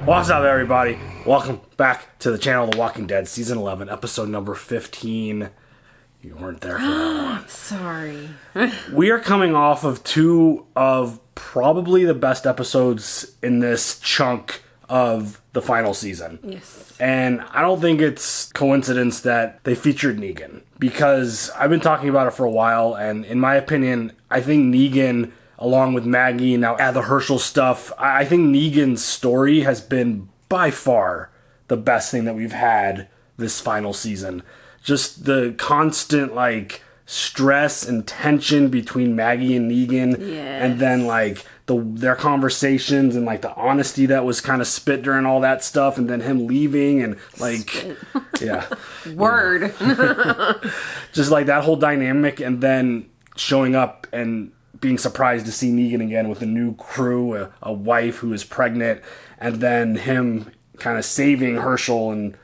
What's up, everybody? Welcome back to the channel, The Walking Dead, Season 11, Episode number 15. You weren't there for that one. Sorry. We are coming off of two of probably the best episodes in this chunk of the final season. Yes. And I don't think it's coincidence that they featured Negan, because I've been talking about it for a while, and in my opinion, I think Negan, along with Maggie, now add the Herschel stuff, I think Negan's story has been by far the best thing that we've had this final season. Just the constant, stress and tension between Maggie and Negan. Yes. And then, their conversations and, the honesty that was kind of spit during all that stuff. And then him leaving and, yeah. Word. Just, that whole dynamic. And then showing up and being surprised to see Negan again with a new crew, a wife who is pregnant, and then him kind of saving Herschel, and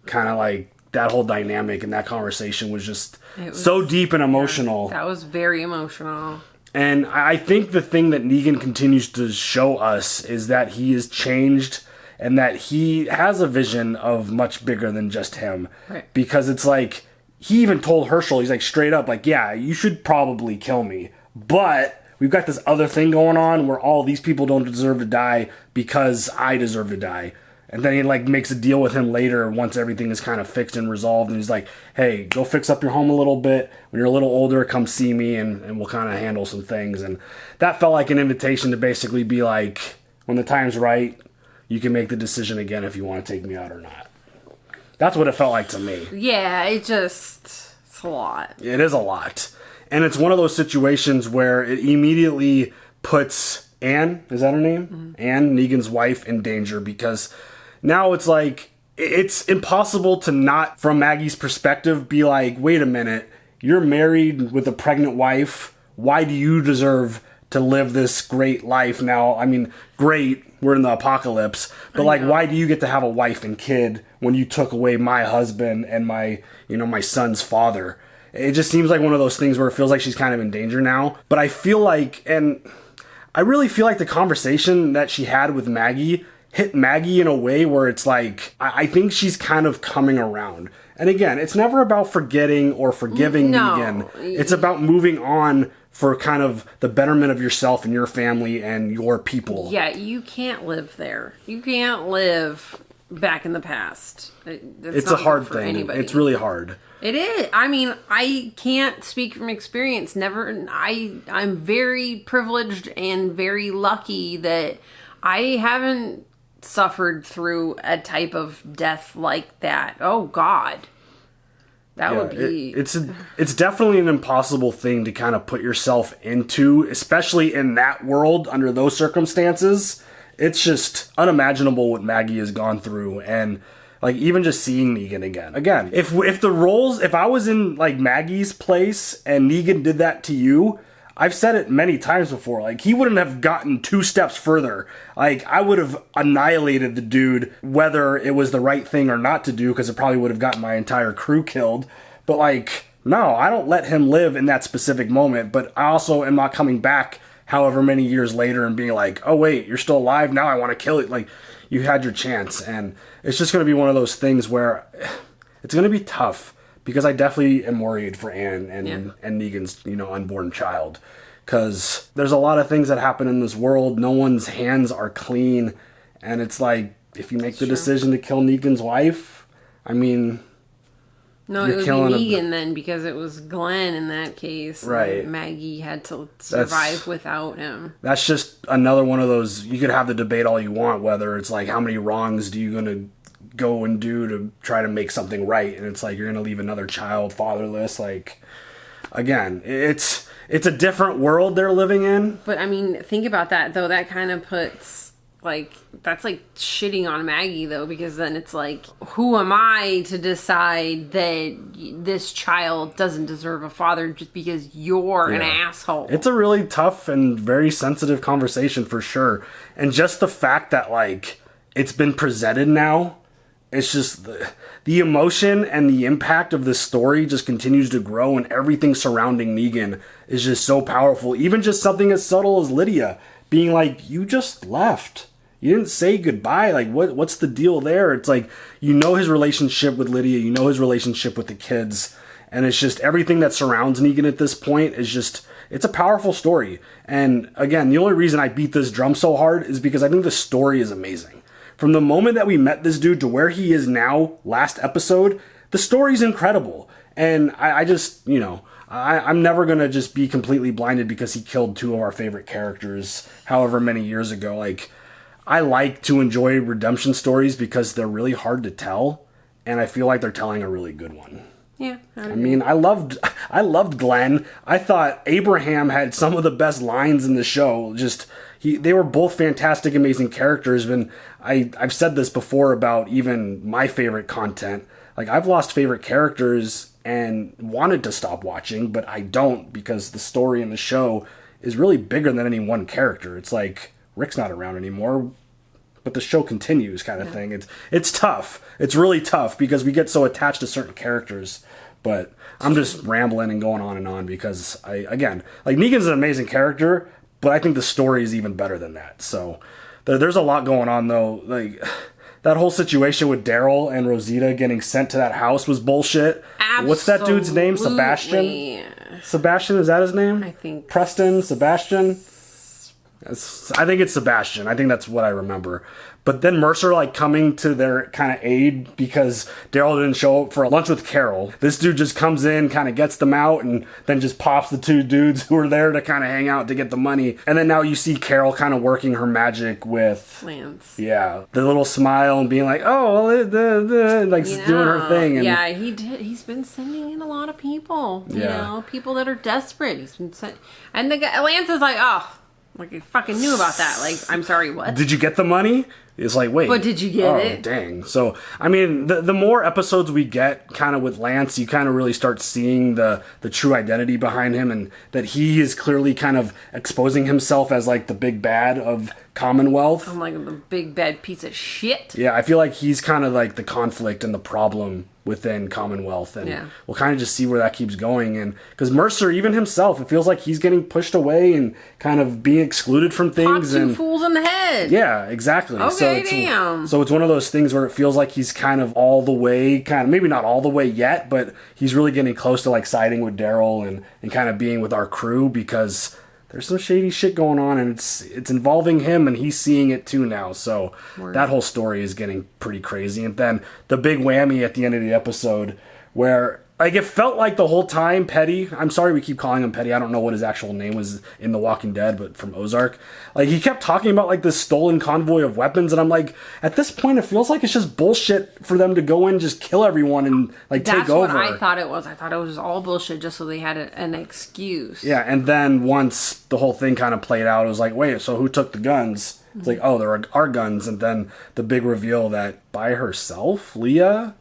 kind of that whole dynamic and that conversation was just so deep and emotional. That was very emotional. And I think the thing that Negan continues to show us is that he is changed and that he has a vision of much bigger than just him. Right. Because it's he even told Herschel, he's straight up, yeah, you should probably kill me. But we've got this other thing going on where all these people don't deserve to die because I deserve to die. And then he makes a deal with him later once everything is kind of fixed and resolved. And he's like, hey, go fix up your home a little bit. When you're a little older, come see me and we'll kind of handle some things. And that felt like an invitation to basically be when the time's right, you can make the decision again if you want to take me out or not. That's what it felt like to me. Yeah, it's a lot. It is a lot. And it's one of those situations where it immediately puts Anne, is that her name? Mm-hmm. Anne, Negan's wife, in danger, because now it's it's impossible to not, from Maggie's perspective, be wait a minute, you're married with a pregnant wife. Why do you deserve to live this great life now? I mean, great, we're in the apocalypse, but why do you get to have a wife and kid when you took away my husband and my son's father? It just seems like one of those things where it feels like she's kind of in danger now. But I feel and I really feel like the conversation that she had with Maggie hit Maggie in a way where it's I think she's kind of coming around. And again, it's never about forgetting or forgiving Negan. It's about moving on for kind of the betterment of yourself and your family and your people. Yeah, you can't live there. You can't live back in the past. It's a hard thing. Anybody. It's really hard. It is. I mean, I can't speak from experience. I'm very privileged and very lucky that I haven't suffered through a type of death like that. Oh God. That would be... It's definitely an impossible thing to kind of put yourself into, especially in that world under those circumstances. It's just unimaginable what Maggie has gone through, and even just seeing Negan again. Again, if I was in Maggie's place and Negan did that to you, I've said it many times before, he wouldn't have gotten 2 steps further. I would have annihilated the dude, whether it was the right thing or not to do, because it probably would have gotten my entire crew killed. But no, I don't let him live in that specific moment, but I also am not coming back however many years later and being oh wait, you're still alive, now I want to kill you. You had your chance, and it's just going to be one of those things where it's going to be tough, because I definitely am worried for Anne and Negan's unborn child, because there's a lot of things that happen in this world. No one's hands are clean, and it's if you make the decision to kill Negan's wife, I mean, no, it would be Negan then, because it was Glenn in that case. Right. Maggie had to survive without him. That's just another one of those, you could have the debate all you want, whether it's how many wrongs do you going to go and do to try to make something right, and it's you're going to leave another child fatherless. Again, it's a different world they're living in. But I mean, think about that though. That kind of puts that's shitting on Maggie though, because then it's who am I to decide that this child doesn't deserve a father just because you're an asshole? It's a really tough and very sensitive conversation for sure. And just the fact that it's been presented now, it's just the emotion and the impact of this story just continues to grow, and everything surrounding Negan is just so powerful. Even just something as subtle as Lydia being you just left. You didn't say goodbye. Like, what's the deal there? It's like, you know his relationship with Lydia, you know his relationship with the kids, and it's just everything that surrounds Negan at this point is just, it's a powerful story. And again, the only reason I beat this drum so hard is because I think the story is amazing. From the moment that we met this dude to where he is now, last episode, the story's incredible. And I just, you know, I'm never going to just be completely blinded because he killed two of our favorite characters however many years ago. Like, I like to enjoy redemption stories because they're really hard to tell, and I feel like they're telling a really good one. Yeah. I mean, I loved Glenn. I thought Abraham had some of the best lines in the show. Just, they were both fantastic, amazing characters. And I've said this before about even my favorite content. Like, I've lost favorite characters and wanted to stop watching, but I don't, because the story in the show is really bigger than any one character. It's like, Rick's not around anymore, but the show continues, kind of thing. It's tough. It's really tough because we get so attached to certain characters. But I'm just rambling and going on and on because again, like, Negan's an amazing character, but I think the story is even better than that. So there's a lot going on, though. Like, that whole situation with Daryl and Rosita getting sent to that house was bullshit. Absolutely. What's that dude's name? Sebastian? Sebastian, is that his name? I think. Preston? Sebastian? I think it's Sebastian. I think that's what I remember. But then Mercer, like, coming to their kind of aid because Daryl didn't show up for lunch with Carol. This dude just comes in, kind of gets them out, and then just pops the two dudes who are there to kind of hang out to get the money. And then now you see Carol kind of working her magic with Lance. Yeah, the little smile and being like, oh, like, doing her thing. And yeah, he did. He's been sending in a lot of people. You know, people that are desperate. He's been and the guy, Lance is like, oh. Like, I fucking knew about that. Like, I'm sorry, what? Did you get the money? It's like, wait. But did you get it? Oh, dang. So, I mean, the more episodes we get kind of with Lance, you kind of really start seeing the true identity behind him, and that he is clearly kind of exposing himself as, like, the big bad of Commonwealth. I'm like the big bad piece of shit. Yeah, I feel like he's kind of like the conflict and the problem within Commonwealth, and we'll kind of just see where that keeps going. And because Mercer, even himself, it feels like he's getting pushed away and kind of being excluded from things. Pop two and fools in the head. Yeah, exactly. Okay, So it's one of those things where it feels like he's kind of all the way, kind of maybe not all the way yet, but he's really getting close to, like, siding with Daryl and kind of being with our crew, because there's some shady shit going on, and it's involving him, and he's seeing it too now. So that whole story is getting pretty crazy. And then the big whammy at the end of the episode where, like, it felt like the whole time Petty, I'm sorry we keep calling him Petty, I don't know what his actual name was in The Walking Dead, but from Ozark, like, he kept talking about, like, this stolen convoy of weapons, and I'm like, at this point it feels like it's just bullshit for them to go in, just kill everyone and, like, take over. That's what I thought it was. I thought it was all bullshit just so they had an excuse. Yeah, and then once the whole thing kind of played out, it was like, wait, so who took the guns? It's like, oh, there are guns. And then the big reveal that by herself, Leah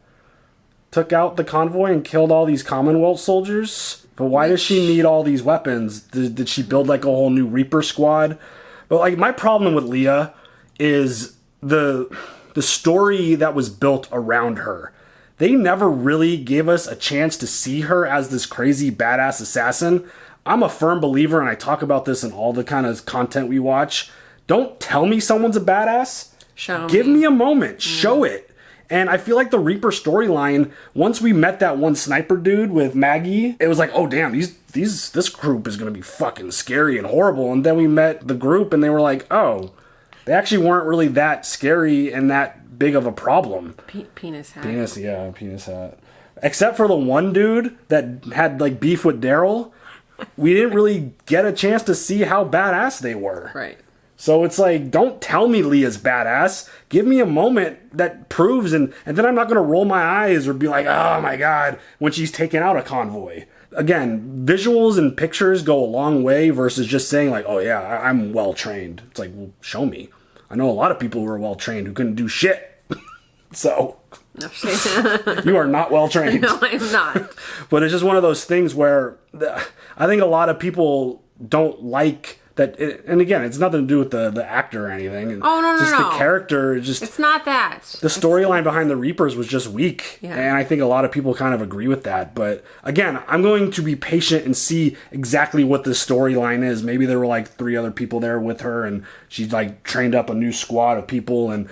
took out the convoy and killed all these Commonwealth soldiers. But why does she need all these weapons? Did she build, like, a whole new Reaper squad? But, like, my problem with Leah is the story that was built around her. They never really gave us a chance to see her as this crazy badass assassin. I'm a firm believer, and I talk about this in all the kind of content we watch. Don't tell me someone's a badass. Give me a moment. Show it. And I feel like the Reaper storyline, once we met that one sniper dude with Maggie, it was like, oh damn, this group is gonna be fucking scary and horrible. And then we met the group and they were like, oh, they actually weren't really that scary and that big of a problem. Penis hat. Penis hat. Except for the one dude that had, like, beef with Daryl, we didn't really get a chance to see how badass they were. Right. So it's like, don't tell me Leah's badass. Give me a moment that proves, and then I'm not going to roll my eyes or be like, oh my god, when she's taking out a convoy. Again, visuals and pictures go a long way versus just saying, like, oh yeah, I'm well trained. It's like, well, show me. I know a lot of people who are well trained who couldn't do shit. So, you are not well trained. No, I'm not. But it's just one of those things where I think a lot of people don't like and again, it's nothing to do with the actor or anything. Oh, no. Just the character, just... It's not that. The storyline behind the Reapers was just weak. Yeah. And I think a lot of people kind of agree with that. But again, I'm going to be patient and see exactly what the storyline is. Maybe there were like 3 other people there with her and she like trained up a new squad of people. And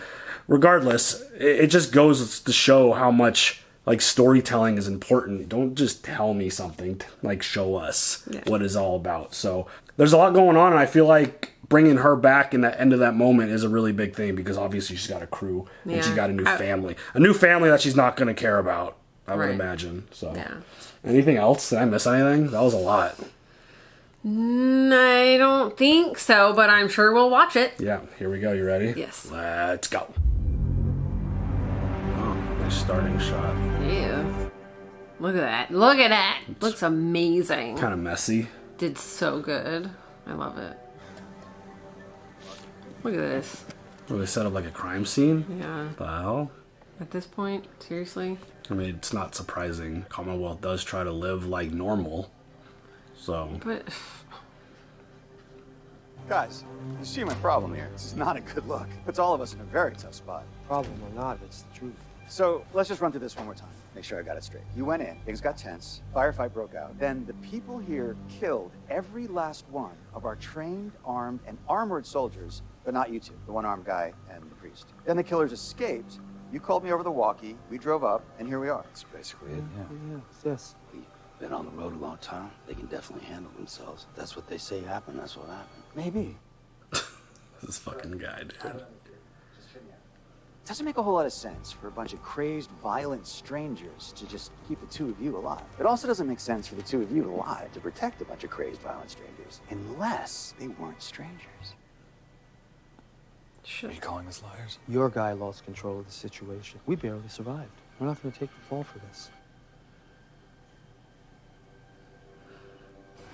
regardless, it just goes to show how much like storytelling is important. Don't just tell me something, like show us what it's all about. So there's a lot going on, and I feel like bringing her back in the end of that moment is a really big thing because obviously she's got a crew and she's got a new family that she's not going to care about, I would imagine. So anything else? Did I miss anything? That was a lot. I don't think so, but I'm sure we'll watch it. Yeah, here we go. You ready? Yes. Let's go. Oh, nice starting shot. Yeah. Look at that. Looks amazing. Kind of messy. Did so good. I love it. Look at this. Well, they set up like a crime scene? Yeah. The hell? At this point, seriously? I mean, it's not surprising. Commonwealth does try to live like normal. So. But. Guys, you see my problem here. This is not a good look. Puts all of us in a very tough spot. Problem or not, it's the truth. So let's just run through this one more time. Make sure I got it straight. You went in, things got tense, firefight broke out. Then the people here killed every last one of our trained, armed, and armored soldiers, but not you two, the one-armed guy and the priest. Then the killers escaped. You called me over the walkie, we drove up, and here we are. That's basically it, yeah. Yes. We've been on the road a long time. They can definitely handle themselves. If that's what they say happened, that's what happened. Maybe. This fucking guy, dude. It doesn't make a whole lot of sense for a bunch of crazed, violent strangers to just keep the 2 of you alive. It also doesn't make sense for the 2 of you to lie to protect a bunch of crazed, violent strangers, unless they weren't strangers. Shit. Are you calling us liars? Your guy lost control of the situation. We barely survived. We're not going to take the fall for this.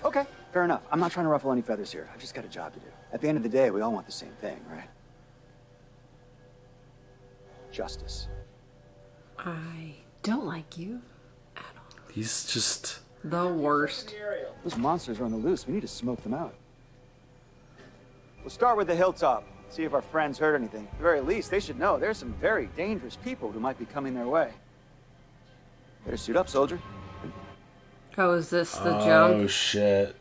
Okay, fair enough. I'm not trying to ruffle any feathers here. I've just got a job to do. At the end of the day, we all want the same thing, right? Justice. I don't like you at all. He's just... The worst. Those monsters are on the loose. We need to smoke them out. We'll start with the Hilltop. See if our friends heard anything. At the very least, they should know there's some very dangerous people who might be coming their way. Better suit up, soldier. Oh, is this the Oh, jump? shit.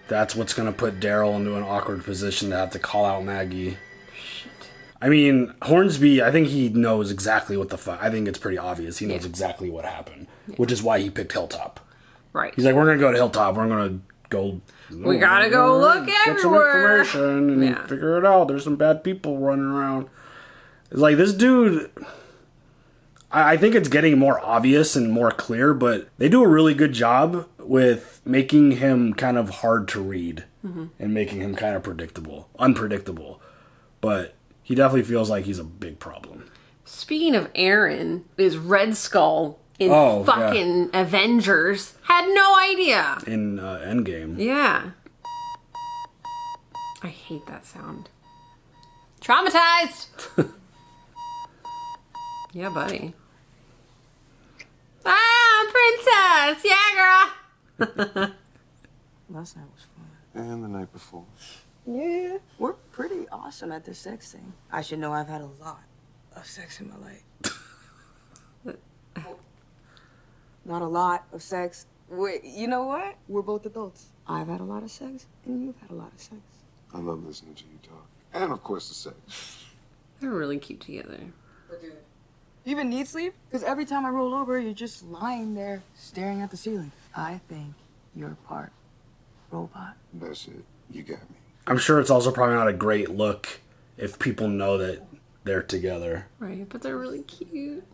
That's what's going to put Daryl into an awkward position to have to call out Maggie. Shit. I mean, Hornsby, I think he knows exactly what the fuck. I think it's pretty obvious. He knows exactly what happened, which is why he picked Hilltop. Right. He's like, we're going to go to Hilltop. We're going to go... We gotta go look get everywhere. some information and figure it out. There's some bad people running around. It's like, this dude... I think it's getting more obvious and more clear, but they do a really good job with making him kind of hard to read and making him kind of unpredictable. But he definitely feels like he's a big problem. Speaking of Aaron, is Red Skull in fucking Avengers. Had no idea. In Endgame. Yeah. I hate that sound. Traumatized! Yeah, buddy. Ah, princess! Yeah, girl! Last night was fun. And the night before. Yeah, we're pretty awesome at this sex thing. I should know I've had a lot of sex in my life. Not a lot of sex. Wait, you know what? We're both adults. I've had a lot of sex, and you've had a lot of sex. I love listening to you talk. And of course the sex. They're really cute together. You even need sleep? Because every time I roll over, you're just lying there staring at the ceiling. I think you're part robot. That's it. You got me. I'm sure it's also probably not a great look if people know that they're together. Right, but they're really cute.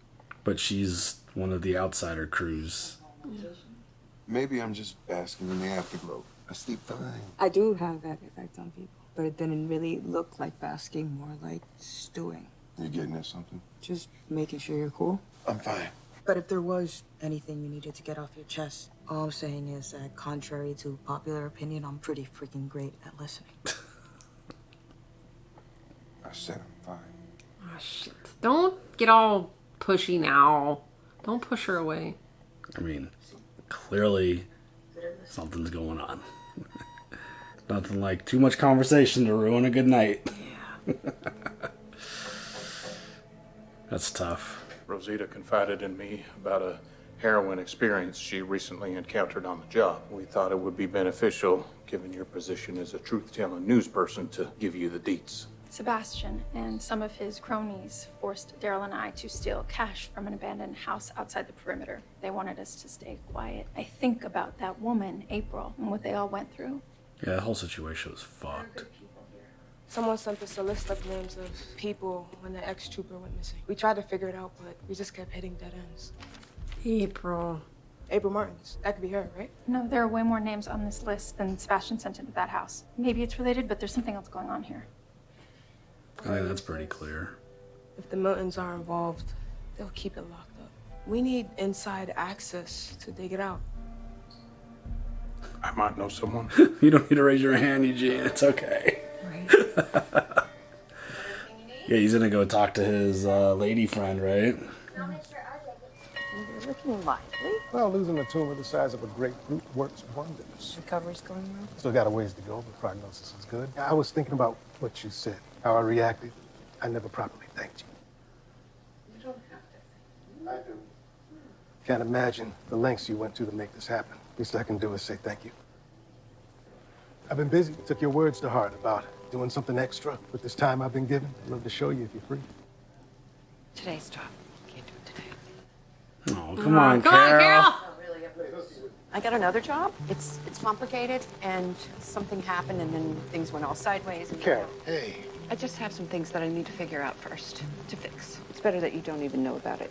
But she's one of the outsider crews. Maybe I'm just basking in the afterglow. I sleep fine. I do have that effect on people. But it didn't really look like basking, more like stewing. You getting at something? Just making sure you're cool. I'm fine. But if there was anything you needed to get off your chest, all I'm saying is that contrary to popular opinion, I'm pretty freaking great at listening. I said I'm fine. Oh, shit. Don't get all pushy now. Don't push her away. I mean, clearly Something's going on. Nothing like too much conversation to ruin a good night. Yeah. That's tough. Rosita confided in me about a harrowing experience she recently encountered on the job. We thought it would be beneficial, given your position as a truth-telling news person, to give you the deets. Sebastian and some of his cronies forced Daryl and I to steal cash from an abandoned house outside the perimeter. They wanted us to stay quiet. I think about that woman, April, and what they all went through. Yeah, the whole situation was fucked. Someone sent us a list of names of people when the ex-trooper went missing. We tried to figure it out, but we just kept hitting dead ends. April. April Martins. That could be her, right? No, there are way more names on this list than Sebastian sent into that house. Maybe it's related, but there's something else going on here. I think that's pretty clear. If the Miltons are involved, they'll keep it locked up. We need inside access to dig it out. I might know someone. You don't need to raise your hand, Eugene. It's okay. Right. Yeah, he's gonna go talk to his lady friend, right? You're looking lively. Well, losing a tumor the size of a grapefruit works wonders. Recovery's going well. Still got a ways to go, but prognosis is good. I was thinking about what you said, how I reacted. I never properly thanked you. You don't have to. I do. Can't imagine the lengths you went to make this happen. Least I can do is say thank you. I've been busy. Took your words to heart about doing something extra with this time I've been given. I'd love to show you if you're free. Today's tough. Can't do it today. Oh, come on, Come on, Carol. Carol. I got another job. It's complicated, and something happened, and then things went all sideways. And Carol, hey. I just have some things that I need to figure out first to fix. It's better that you don't even know about it.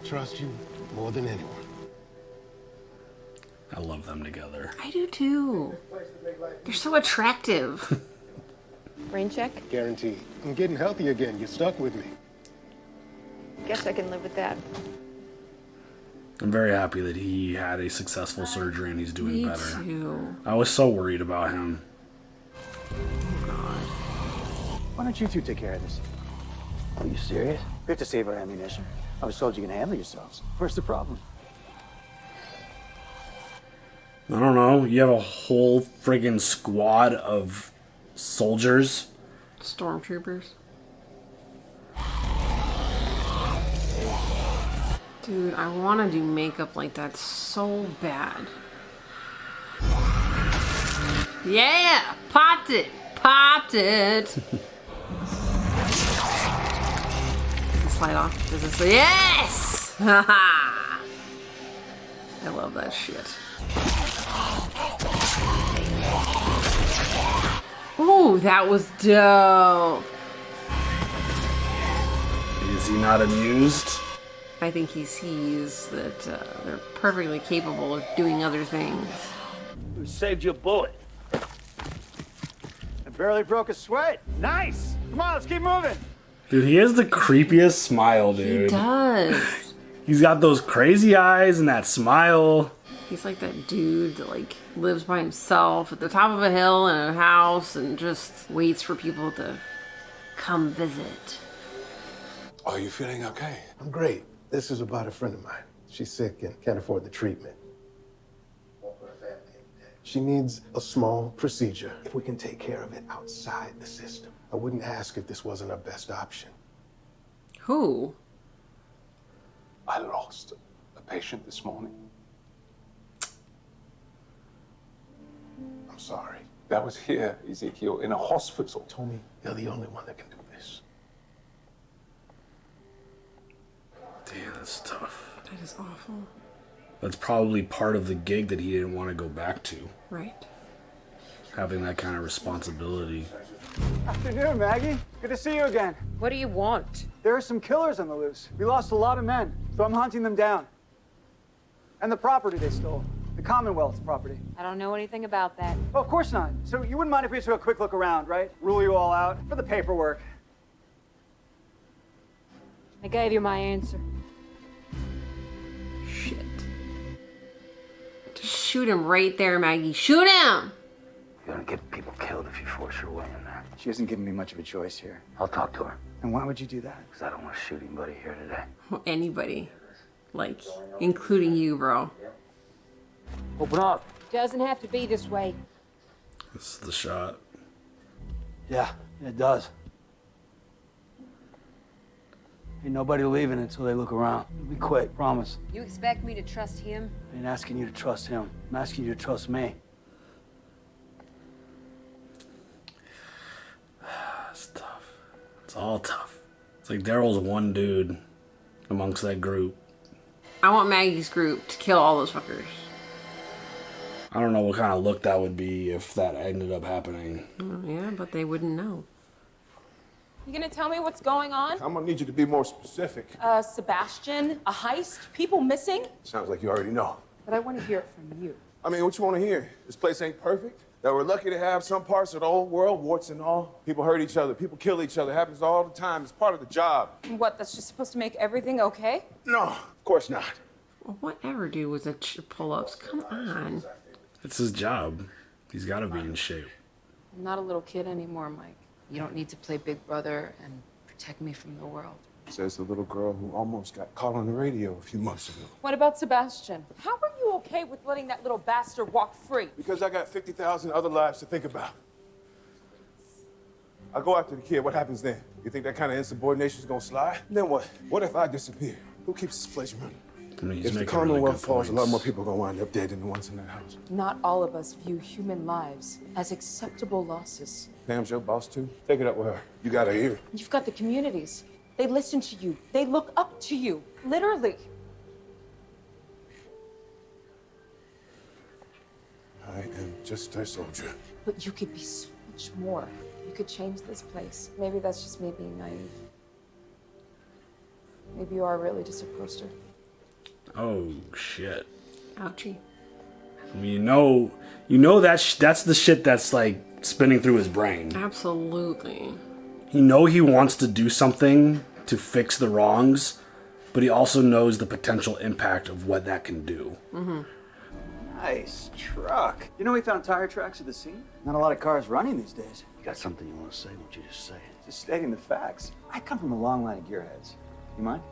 Trust you more than anyone. I love them together. I do too. They're so attractive. Rain check? Guaranteed. I'm getting healthy again. You're stuck with me. Guess I can live with that. I'm very happy that he had a successful surgery and he's doing Me better. too. I was so worried about him. Why don't you two take care of this? Are you serious? We have to save our ammunition. I was told you can handle yourselves. Where's the problem? I don't know. You have a whole friggin' squad of soldiers. Stormtroopers. Dude, I want to do makeup like that so bad. Yeah! Popped it! Popped it! Does it slide off? Does it slide? Yes! Haha! I love that shit. Ooh, that was dope. Is he not amused? I think he sees that they're perfectly capable of doing other things. Who saved your bullet? I barely broke a sweat. Nice! Come on, let's keep moving. Dude, he has the creepiest smile, He dude. does. He's got those crazy eyes and that smile. He's like that dude that like lives by himself at the top of a hill in a house and just waits for people to come visit. Are you feeling okay? I'm great. This is about a friend of mine. She's sick and can't afford the treatment. Won't put her family in debt. She needs a small procedure. If we can take care of it outside the system, I wouldn't ask if this wasn't our best option. Who? I lost a patient this morning. I'm sorry. That was here, Ezekiel, in a hospital. Told me you're the only one that can do this. Damn, that's tough. That is awful. That's probably part of the gig that he didn't want to go back to. Right? Having that kind of responsibility. Afternoon, Maggie. Good to see you again. What do you want? There are some killers on the loose. We lost a lot of men, so I'm hunting them down. And the property they stole. The Commonwealth's property. I don't know anything about that. Oh, of course not. So you wouldn't mind if we just took a quick look around, right? Rule you all out for the paperwork. I gave you my answer. Shit. Just shoot him right there, Maggie. Shoot him! You're gonna get people killed if you force your way in there. She hasn't given me much of a choice here. I'll talk to her, And why would you do that? because I don't want to shoot anybody here today. Anybody. Like, including you, bro. Open up. Doesn't have to be this way. This is the shot. Yeah, it does. Ain't nobody leaving until they look around. It'll be quick, promise. You expect me to trust him? I ain't asking you to trust him. I'm asking you to trust me. It's tough. It's all tough. It's like Daryl's one dude amongst that group. I want Maggie's group to kill all those fuckers. I don't know what kind of look that would be if that ended up happening. Yeah, but they wouldn't know. You gonna tell me what's going on? I'm gonna need you to be more specific. Sebastian, a heist, people missing? Sounds like you already know. But I want to hear it from you. I mean, what you want to hear? This place ain't perfect. That we're lucky to have some parts of the old world, warts and all. People hurt each other. People kill each other. It happens all the time. It's part of the job. What, that's just supposed to make everything okay? No, of course not. Well, whatever, dude, with the pull-ups. Come on. It's his job. He's got to be in shape. I'm not a little kid anymore, Mike. You don't need to play big brother and protect me from the world. Says the little girl who almost got caught on the radio a few months ago. What about Sebastian? How are you okay with letting that little bastard walk free? Because I got 50,000 other lives to think about. I go after the kid, what happens then? You think that kind of insubordination is gonna slide? Then what? What if I disappear? Who keeps this place running? I mean, If the Commonwealth falls, a lot more people are gonna wind up dead than the ones in that house. Not all of us view human lives as acceptable losses. Pam's your boss too? Take it up with her. You got her here. You've got the communities. They listen to you. They look up to you, literally. I am just a soldier. But you could be so much more. You could change this place. Maybe that's just me being naive. Maybe you are really just a poster. Oh, shit. Ouchie. I mean, you know that's the shit that's like spinning through his brain. Absolutely. He wants to do something to fix the wrongs, but he also knows the potential impact of what that can do. Mm-hmm. Nice truck. You know we found tire tracks at the scene? Not a lot of cars running these days. You got something you want to say? Won't you just say it? Just stating the facts. I come from a long line of gearheads. You mind?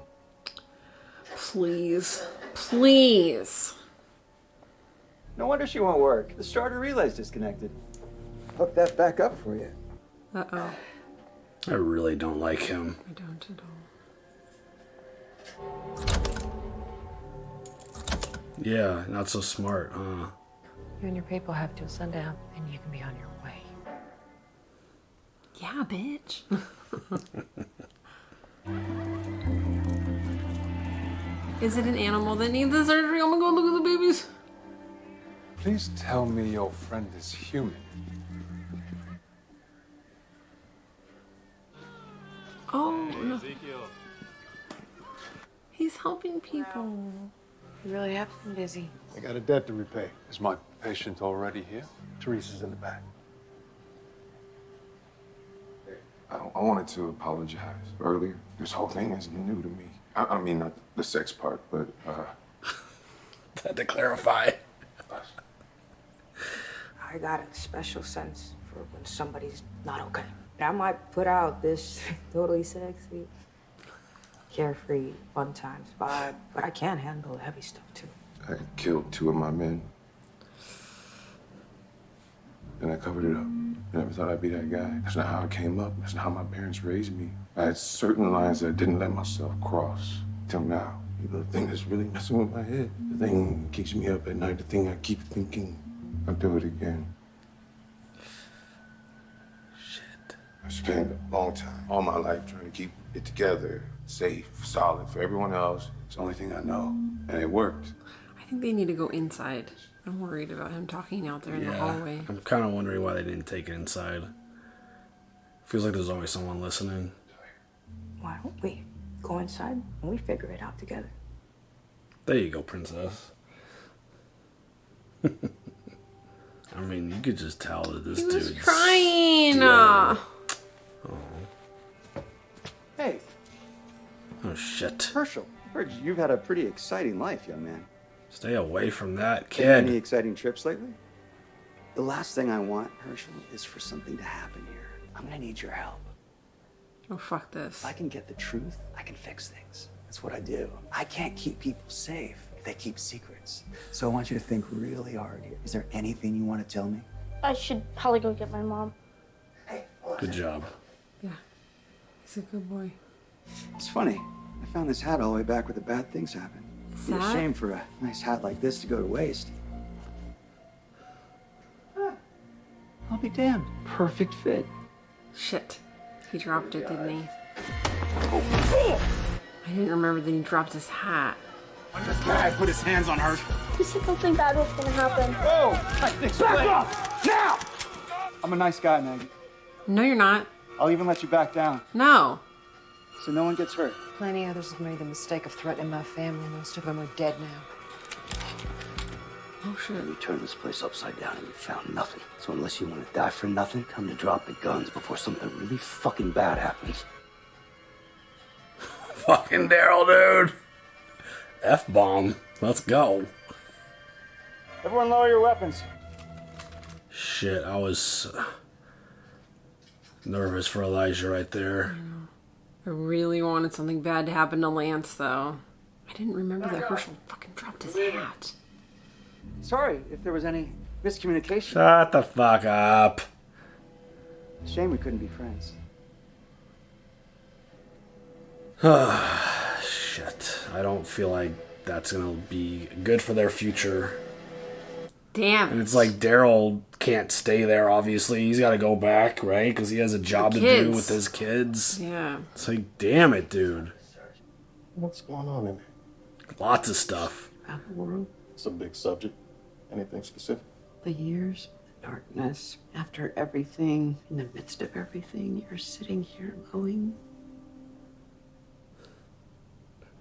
Please. Please. No wonder she won't work. The starter relay's disconnected. Hook that back up for you. Uh-oh. I really don't like him. I don't at all. Yeah, not so smart, You and your people have till sundown, and you can be on your way. Yeah, bitch. Is it an animal that needs the surgery? Oh my god, look at the babies. Please tell me your friend is human. Oh, no. He's helping people. You really have been busy. I got a debt to repay. Is my patient already here? Teresa's in the back. I wanted to apologize earlier. This whole thing is new to me. I mean, not the sex part, but, Had to clarify. I got a special sense for when somebody's not okay. I might put out this totally sexy, carefree, fun times vibe, but I can't handle the heavy stuff too. I killed 2 of my men. And I covered it up. I never thought I'd be that guy. That's not how I came up. That's not how my parents raised me. I had certain lines that I didn't let myself cross till now. The thing that's really messing with my head. The thing that keeps me up at night. The thing I keep thinking I'll do it again. Shit. I spent a long time, all my life, trying to keep it together, safe, solid for everyone else. It's the only thing I know. And it worked. I think they need to go inside. I'm worried about him talking out there in the hallway. I'm kind of wondering why they didn't take it inside. Feels like there's always someone listening. Why don't we go inside and we figure it out together? There you go, princess. I mean, you could just tell that this He was dude's crying. Yeah. Hey, Oh, shit. Herschel, heard you've had a pretty exciting life, young man. Stay away from that Any kid. exciting trips lately? The last thing I want, Herschel, is for something to happen here. I'm gonna need your help. Oh, fuck this. If I can get the truth, I can fix things. That's what I do. I can't keep people safe if they keep secrets. So I want you to think really hard here. Is there anything you want to tell me? I should probably go get my mom. Good job. Yeah. He's a good boy. It's funny. I found this hat all the way back where the bad things happened. It'd be a Sad? shame for a nice hat like this to go to waste. Huh. I'll be damned. Perfect fit. Shit. He dropped it, didn't he? I didn't remember that he dropped his hat. When this guy put his hands on her. You said something bad was gonna happen. Whoa! Back off! Now! I'm a nice guy, Maggie. No, you're not. I'll even let you back down. No. So no one gets hurt. Plenty others have made the mistake of threatening my family. Most of them are dead now. Oh, shit. You turned this place upside down and you found nothing. So unless you want to die for nothing, come to drop the guns before something really fucking bad happens. Fucking Daryl, dude. F-bomb. Let's go. Everyone lower your weapons. Shit, I was nervous for Elijah right there. I really wanted something bad to happen to Lance, though. I didn't remember that Herschel fucking dropped his hat. Sorry if there was any miscommunication. Shut the fuck up. Shame we couldn't be friends. Shit. I don't feel like that's gonna be good for their future. Damn. And it's like Daryl can't stay there, obviously. He's gotta go back, right? Because he has a job to do with his kids. Yeah. It's like, damn it, dude. What's going on in there? Lots of stuff. About the world, It's a big subject. Anything specific? the years, the darkness, after everything, in the midst of everything, you're sitting here glowing.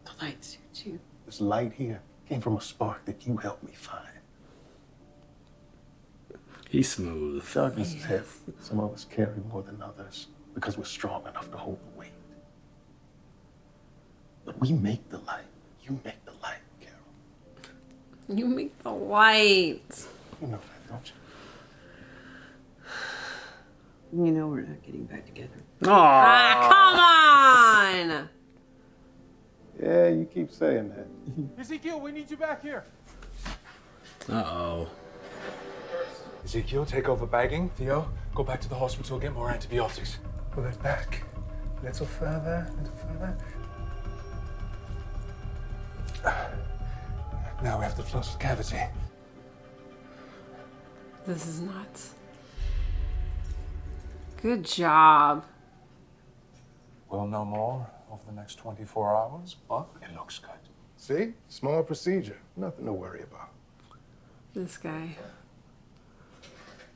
The light suits you. This light here came from a spark that you helped me find. He's smooth. Darkness is heavy. Some of us carry more than others because we're strong enough to hold the weight. But we make the light. You make the light, Carol. You make the light. You know that, don't you? You know we're not getting back together. Ah, come on! Yeah, you keep saying that. Ezekiel, we need you back here. Uh-oh. Ezekiel, take over bagging. Theo, go back to the hospital, get more antibiotics. Pull it back. Little further, little further. Now we have to flush the cavity. This is nuts. Good job. We'll know more over the next 24 hours, but it looks good. See? Small procedure. Nothing to worry about. This guy.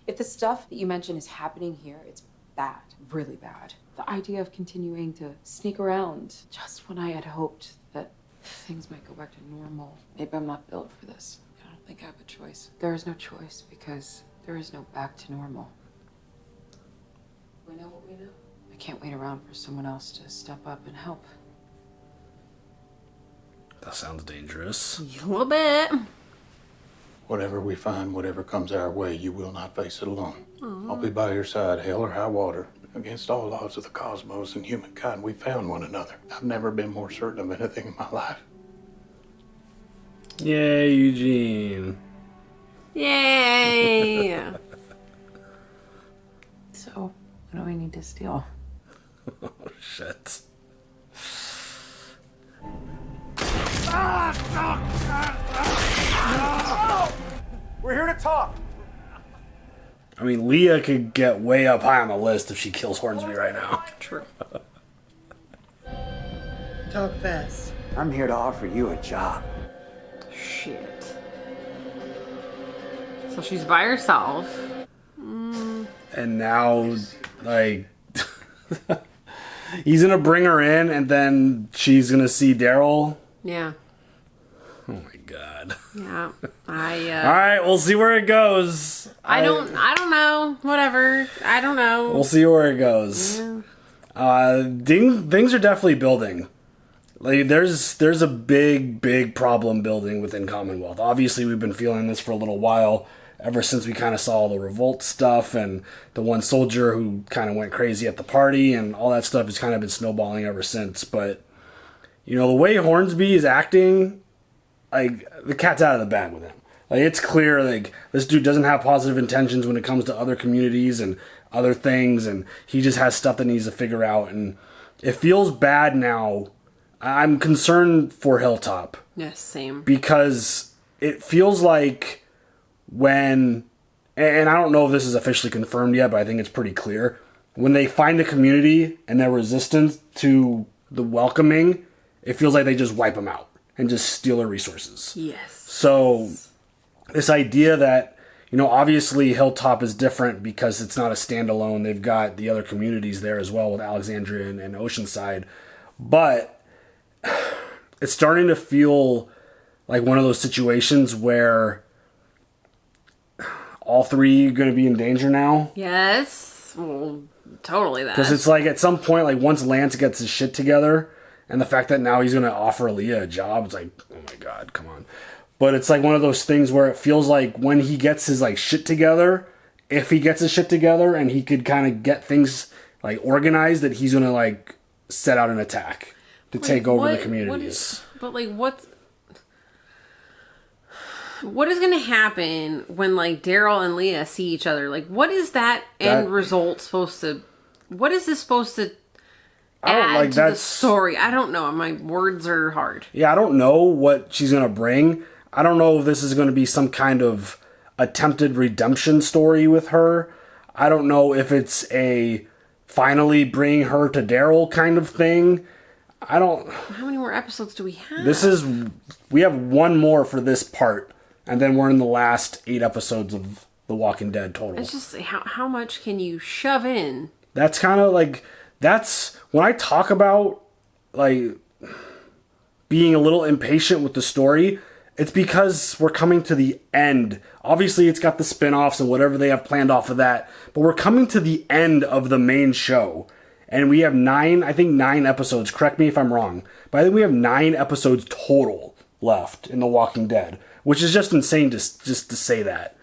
If the stuff that you mentioned is happening here, it's bad, really bad. The idea of continuing to sneak around just when I had hoped that things might go back to normal. Maybe I'm not built for this. I don't think I have a choice. There is no choice because there is no back to normal. We know what we know. I can't wait around for someone else to step up and help. That sounds dangerous. A little bit. Whatever we find, whatever comes our way, you will not face it alone. I'll be by your side, hell or high water. Against all odds of the cosmos and humankind, we found one another. I've never been more certain of anything in my life. Yay, Eugene. Yay! So, what do we need to steal? Oh, shit. We're here to talk. I mean, Leah could get way up high on the list if she kills Hornsby right now. True. Talk fast. I'm here to offer you a job. Shit. So she's by herself. And now, like, he's gonna bring her in, and then she's gonna see Daryl. Yeah. Oh my god. Yeah. All right, we'll see where it goes. I don't know. Whatever. I don't know. We'll see where it goes. Yeah. Things are definitely building. Like, there's a big problem building within Commonwealth. Obviously, we've been feeling this for a little while, ever since we kind of saw the revolt stuff and the one soldier who kind of went crazy at the party, and all that stuff has kind of been snowballing ever since. But you know, the way Hornsby is acting, like, the cat's out of the bag with him. Like, it's clear, like, this dude doesn't have positive intentions when it comes to other communities and other things, and he just has stuff that needs to figure out, and it feels bad now. I'm concerned for Hilltop. Yes, same. Because it feels like when, and I don't know if this is officially confirmed yet, but I think it's pretty clear, when they find the community and their resistance to the welcoming, it feels like they just wipe them out and just steal their resources. Yes. So this idea that, you know, obviously Hilltop is different because it's not a standalone. They've got the other communities there as well with Alexandria and Oceanside. But it's starting to feel like one of those situations where all three are going to be in danger now. Yes. Well, totally that. Because it's like at some point, like once Lance gets his shit together, and the fact that now he's going to offer Leah a job, it's like, oh my God, come on. But it's like one of those things where it feels like when he gets his like shit together, if he gets his shit together and he could kind of get things like organized, that he's going to like set out an attack to take over the communities. What is going to happen when like Daryl and Leah see each other? Like, what is that end result supposed to? What is this supposed to add to the story? I don't know. My words are hard. Yeah, I don't know what she's going to bring. I don't know if this is going to be some kind of attempted redemption story with her. I don't know if it's a finally bring her to Daryl kind of thing. I don't... How many more episodes do we have? We have one more for this part, and then we're in the last 8 episodes of The Walking Dead total. It's just, how much can you shove in? That's kind of like... That's... When I talk about, like, being a little impatient with the story, it's because we're coming to the end. Obviously, it's got the spin-offs and whatever they have planned off of that, but we're coming to the end of the main show. And we have 9 episodes. Correct me if I'm wrong. But I think we have 9 episodes total left in The Walking Dead, which is just insane just to say that.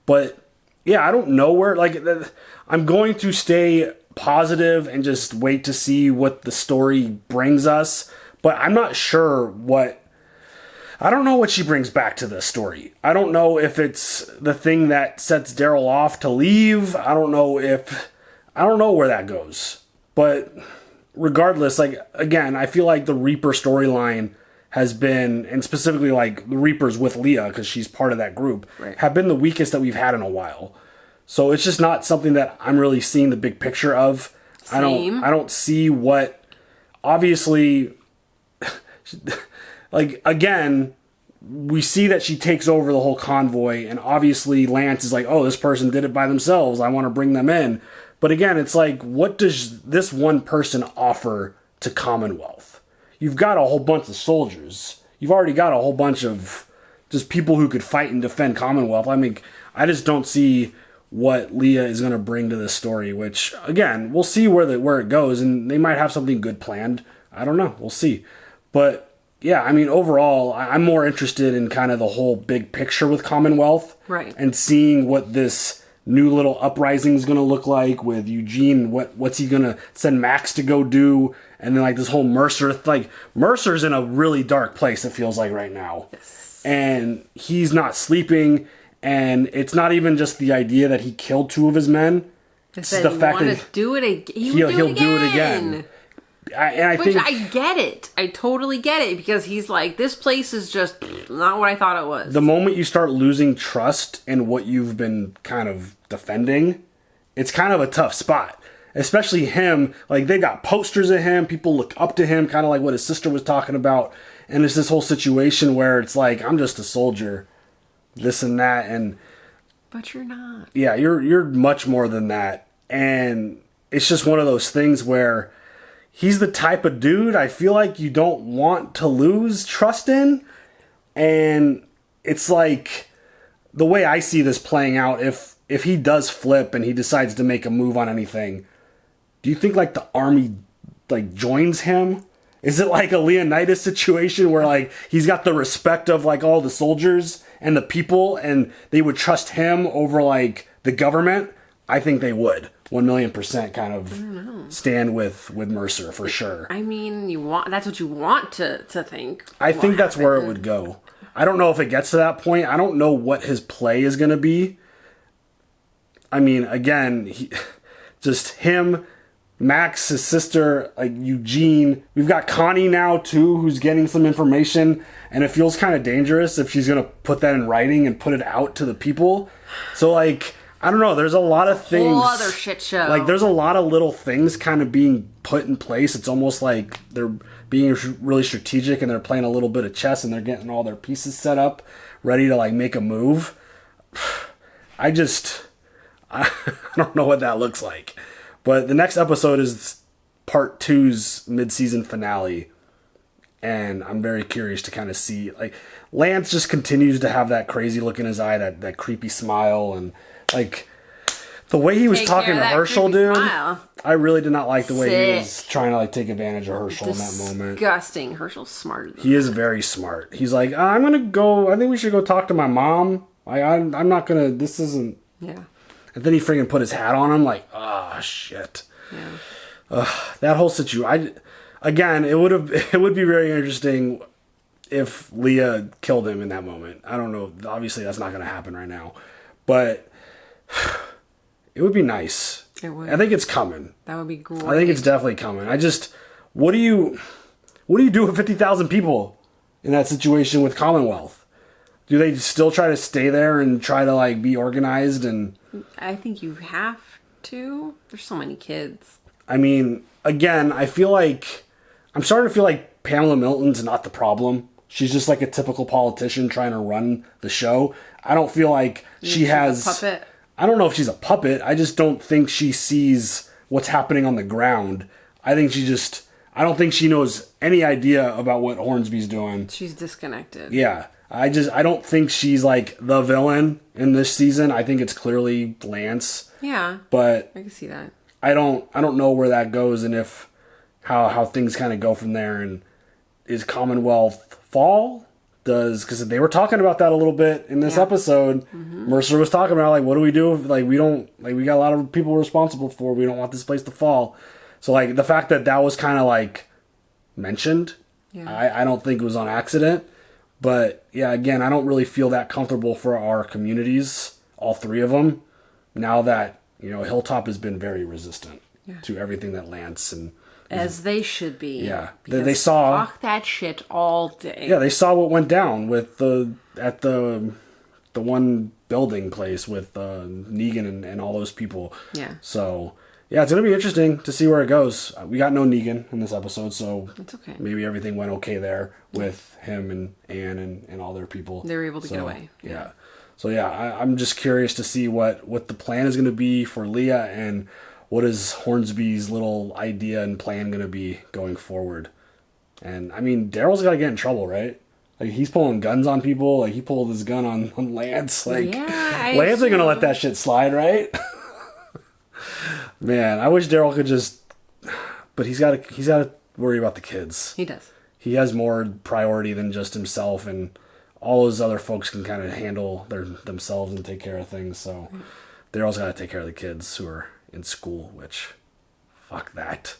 But yeah, I don't know where, like, I'm going to stay positive and just wait to see what the story brings us. But I'm not sure I don't know what she brings back to this story. I don't know if it's the thing that sets Daryl off to leave. I don't know where that goes. But regardless, like, again, I feel like the Reaper storyline has been, and specifically like the Reapers with Leah, because she's part of that group, have been the weakest that we've had in a while. So it's just not something that I'm really seeing the big picture of. Same. I don't see what, obviously, like, again, we see that she takes over the whole convoy, and obviously Lance is like, oh, this person did it by themselves, I want to bring them in. But again, it's like, what does this one person offer to Commonwealth? You've got a whole bunch of soldiers. You've already got a whole bunch of just people who could fight and defend Commonwealth. I mean, I just don't see what Leah is going to bring to this story, which, again, we'll see where it goes, and they might have something good planned. I don't know. We'll see. But, yeah, I mean, overall, I'm more interested in kind of the whole big picture with Commonwealth. Right. And seeing what this new little uprising is going to look like with Eugene. What's he going to send Max to go do? And then, like, this whole Mercer, like, Mercer's in a really dark place, it feels like, right now. Yes. And he's not sleeping, and it's not even just the idea that he killed 2 of his men. It's the fact that he'll do it again. I get it. I totally get it, because he's like, this place is just not what I thought it was. The moment you start losing trust in what you've been kind of defending, it's kind of a tough spot. Especially him, like, they got posters of him, people look up to him, kind of like what his sister was talking about, and there's this whole situation where it's like, I'm just a soldier, this and that, and... But you're not. Yeah, you're much more than that, and it's just one of those things where he's the type of dude I feel like you don't want to lose trust in, and it's like, the way I see this playing out, if he does flip and he decides to make a move on anything, do you think, like, the army, like, joins him? Is it like a Leonidas situation where, like, he's got the respect of, like, all the soldiers and the people, and they would trust him over, like, the government? I think they would 1,000,000% kind of stand with Mercer for sure. I mean, that's what you want to think. I think that's where it would go. I don't know if it gets to that point. I don't know what his play is going to be. I mean, again, just him, Max, his sister, like Eugene. We've got Connie now too, who's getting some information, and it feels kind of dangerous if she's going to put that in writing and put it out to the people. So like, I don't know. There's a lot of things. Whole other shit show. Like, there's a lot of little things kind of being put in place. It's almost like they're being really strategic and they're playing a little bit of chess and they're getting all their pieces set up, ready to like make a move. I don't know what that looks like. But the next episode is part 2's mid-season finale. And I'm very curious to kind of see, like, Lance just continues to have that crazy look in his eye, that creepy smile, and like the way he was talking to Herschel, dude. Smile. I really did not like the way he was trying to like take advantage of Herschel in that moment. Disgusting. Herschel's smart. He is very smart. He's like, I'm gonna go. I think we should go talk to my mom. I'm not gonna. This isn't. Yeah. And then he freaking put his hat on him, like, shit. Yeah. That whole situation. Again, it would be very interesting if Leah killed him in that moment. I don't know. Obviously, that's not gonna happen right now, but it would be nice. It would. I think it's coming. That would be great. I think it's definitely coming. What do you do with 50,000 people in that situation with Commonwealth? Do they still try to stay there and try to like be organized? And I think you have to. There's so many kids. I mean, again, I'm starting to feel like Pamela Milton's not the problem. She's just like a typical politician trying to run the show. I don't feel like she's a puppet. I don't know if she's a puppet. I just don't think she sees what's happening on the ground. I don't think she knows any idea about what Hornsby's doing. She's disconnected. Yeah. I don't think she's like the villain in this season. I think it's clearly Lance. Yeah. But I can see that. I don't know where that goes and if how things kind of go from there, and is Commonwealth fall? Because they were talking about that a little bit in this episode. Mm-hmm. Mercer was talking about like, what do we do if like we got a lot of people we're responsible for. We don't want this place to fall. So like the fact that was kind of like mentioned, I don't think it was on accident. But yeah, again, I don't really feel that comfortable for our communities, all three of them. Now that Hilltop has been very resistant to everything that Lance and as they should be. Yeah, they saw fuck that shit all day. Yeah, they saw what went down with the one building place with Negan and all those people. Yeah. So yeah, it's gonna be interesting to see where it goes. We got no Negan in this episode, so it's okay. Maybe everything went okay there with him and Anne and all their people. They were able to get away. Yeah. So yeah, I'm just curious to see what the plan is gonna be for Leah, and what is Hornsby's little idea and plan going to be going forward? And, I mean, Daryl's got to get in trouble, right? Like, he's pulling guns on people. Like, he pulled his gun on Lance. Like, Lance ain't going to let that shit slide, right? Man, I wish Daryl could just... But he's got to worry about the kids. He does. He has more priority than just himself, and all those other folks can kind of handle themselves and take care of things. So, Daryl's got to take care of the kids who are in school, which, fuck that.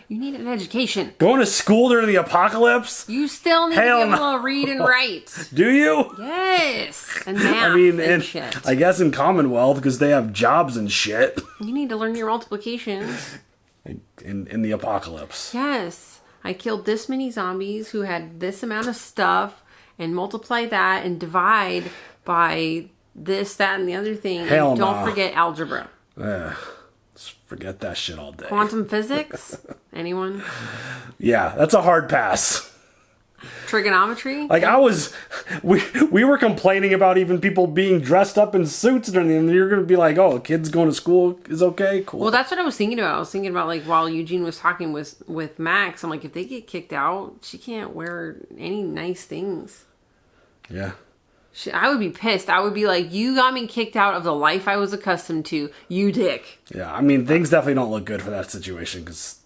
You need an education. Going to school during the apocalypse? You still need to be able to read and write. Do you? Yes. And math and shit. I guess in Commonwealth, because they have jobs and shit. You need to learn your multiplication. In the apocalypse. Yes. I killed this many zombies who had this amount of stuff, and multiply that and divide by this, that, and the other thing. Hell and no. Don't forget algebra. Forget that shit all day. Quantum physics? Anyone? Yeah, that's a hard pass. Trigonometry? Like we were complaining about even people being dressed up in suits during the, and you're going to be like, oh, kids going to school is okay? Cool. Well, that's what I was thinking about. I was thinking about like while Eugene was talking with Max, I'm like, if they get kicked out, she can't wear any nice things. Yeah. I would be pissed. I would be like, you got me kicked out of the life I was accustomed to, you dick. Yeah, I mean, things definitely don't look good for that situation because,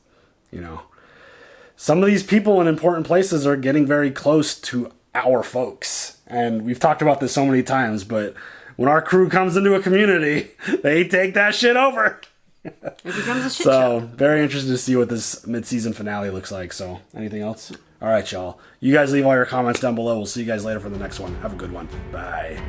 some of these people in important places are getting very close to our folks. And we've talked about this so many times, but when our crew comes into a community, they take that shit over. It becomes a shit So, show. very interested to see what this mid-season finale looks like. So, anything else? All right, y'all. You guys leave all your comments down below. We'll see you guys later for the next one. Have a good one. Bye.